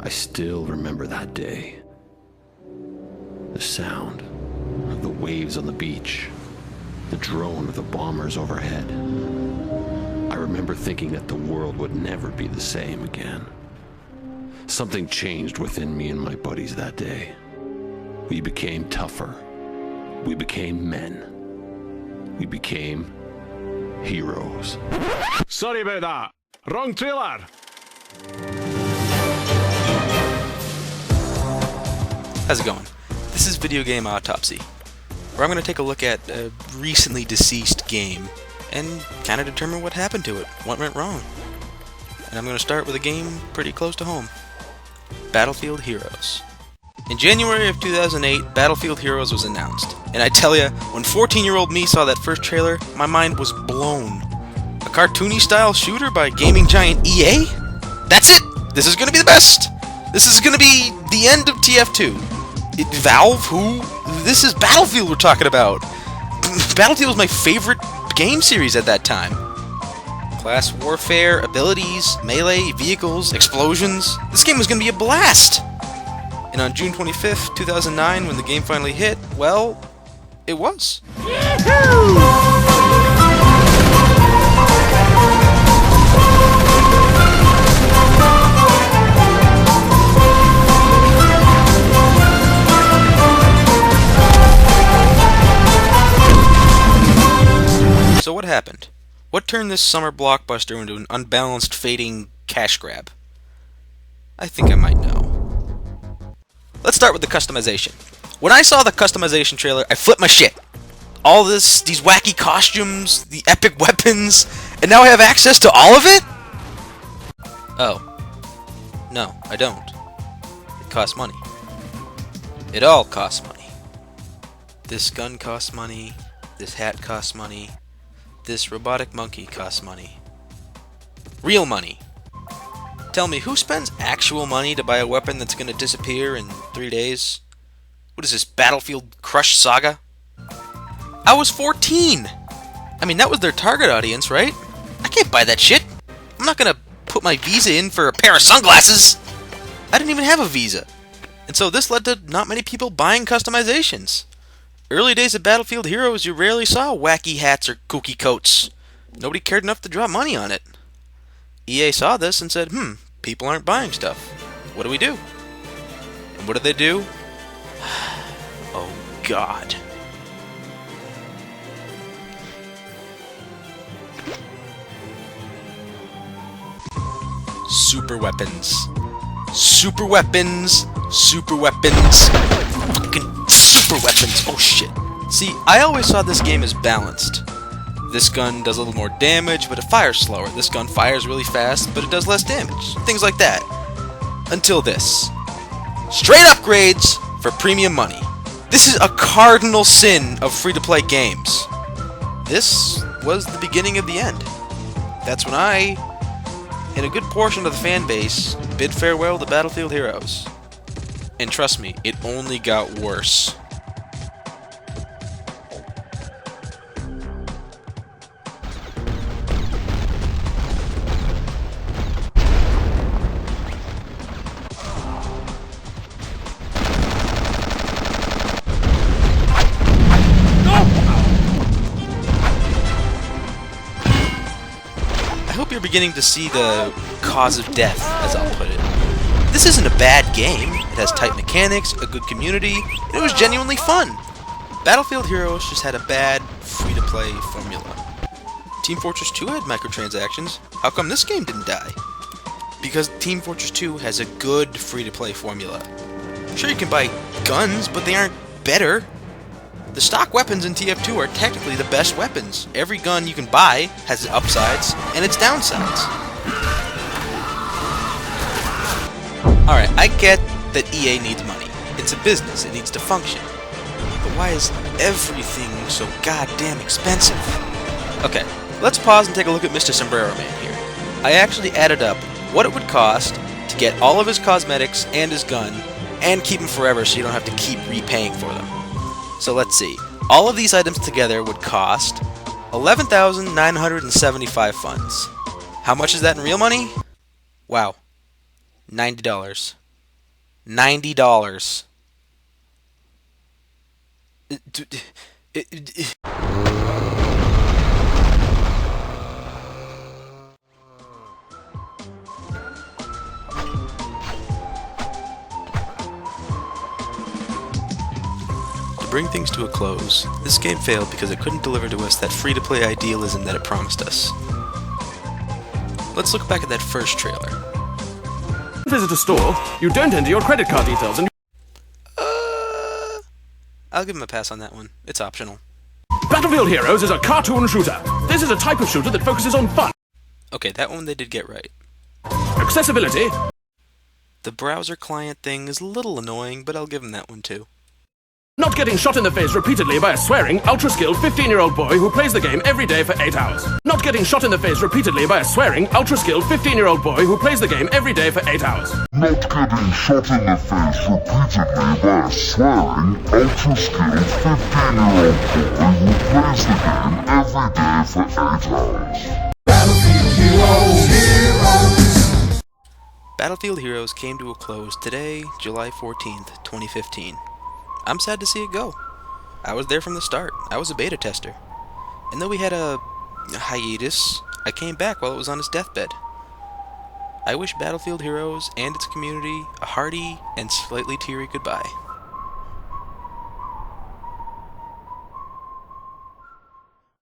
I still remember that day. The sound of the waves on the beach, the drone of the bombers overhead. I remember thinking that the world would never be the same again. Something changed within me and my buddies that day. We became tougher. We became men. We became heroes. Sorry about that. Wrong trailer. How's it going? This is Video Game Autopsy, where I'm going to take a look at a recently deceased game and kind of determine what happened to it, what went wrong. And I'm going to start with a game pretty close to home. Battlefield Heroes. In January of 2008, Battlefield Heroes was announced, and I tell ya, when 14-year-old me saw that first trailer, my mind was blown. A cartoony-style shooter by gaming giant EA? That's it! This is going to be the best! This is going to be the end of TF2. Valve? Who? This is Battlefield we're talking about! Battlefield was my favorite game series at that time. Class warfare, abilities, melee, vehicles, explosions. This game was going to be a blast! And on June 25th, 2009, when the game finally hit, well, it was. So what happened? What turned this summer blockbuster into an unbalanced, fading cash grab? I think I might know. Let's start with the customization. When I saw the customization trailer, I flipped my shit. All these wacky costumes, the epic weapons, and now I have access to all of it? Oh. No, I don't. It costs money. It all costs money. This gun costs money. This hat costs money. This robotic monkey costs money. Real money. Tell me, who spends actual money to buy a weapon that's going to disappear in 3 days? What is this, Battlefield Crush Saga? I was 14! I mean, that was their target audience, right? I can't buy that shit. I'm not going to put my Visa in for a pair of sunglasses. I didn't even have a Visa. And so this led to not many people buying customizations. Early days of Battlefield Heroes, you rarely saw wacky hats or kooky coats. Nobody cared enough to drop money on it. EA saw this and said, people aren't buying stuff. What do we do? And what did they do? Oh, God. Super weapons. Super weapons. Super weapons. Fucking super weapons. Oh, shit. See, I always saw this game as balanced. This gun does a little more damage, but it fires slower. This gun fires really fast, but it does less damage. Things like that. Until this. Straight upgrades for premium money. This is a cardinal sin of free-to-play games. This was the beginning of the end. That's when I, and a good portion of the fan base, bid farewell to Battlefield Heroes. And trust me, it only got worse. I hope you're beginning to see the cause of death, as I'll put it. This isn't a bad game. It has tight mechanics, a good community, and it was genuinely fun. Battlefield Heroes just had a bad, free-to-play formula. Team Fortress 2 had microtransactions. How come this game didn't die? Because Team Fortress 2 has a good free-to-play formula. Sure, you can buy guns, but they aren't better. The stock weapons in TF2 are technically the best weapons. Every gun you can buy has its upsides and its downsides. Alright, I get that EA needs money. It's a business, it needs to function. But why is everything so goddamn expensive? Okay, let's pause and take a look at Mr. Sombrero Man here. I actually added up what it would cost to get all of his cosmetics and his gun, and keep them forever so you don't have to keep repaying for them. So let's see. All of these items together would cost 11,975 funds. How much is that in real money? Wow. $90. $90. To bring things to a close, this game failed because it couldn't deliver to us that free-to-play idealism that it promised us. Let's look back at that first trailer. Visit a store, you don't enter your credit card details and I'll give him a pass on that one. It's optional. Battlefield Heroes is a cartoon shooter. This is a type of shooter that focuses on fun. Okay, that one they did get right. Accessibility. The browser client thing is a little annoying, but I'll give him that one too. Not getting shot in the face repeatedly by a swearing, ultra-skilled 15-year-old boy who plays the game every day for 8 hours. Not getting shot in the face repeatedly by a swearing, ultra-skilled 15-year-old boy who plays the game every day for 8 hours. Not getting shot in the face repeatedly by a swearing, ultra-skilled 15-year-old boy who plays the game every day for 8 hours. Battlefield Heroes. Battlefield Heroes came to a close today, July 14th, 2015. I'm sad to see it go. I was there from the start. I was a beta tester. And though we had a hiatus, I came back while it was on its deathbed. I wish Battlefield Heroes and its community a hearty and slightly teary goodbye.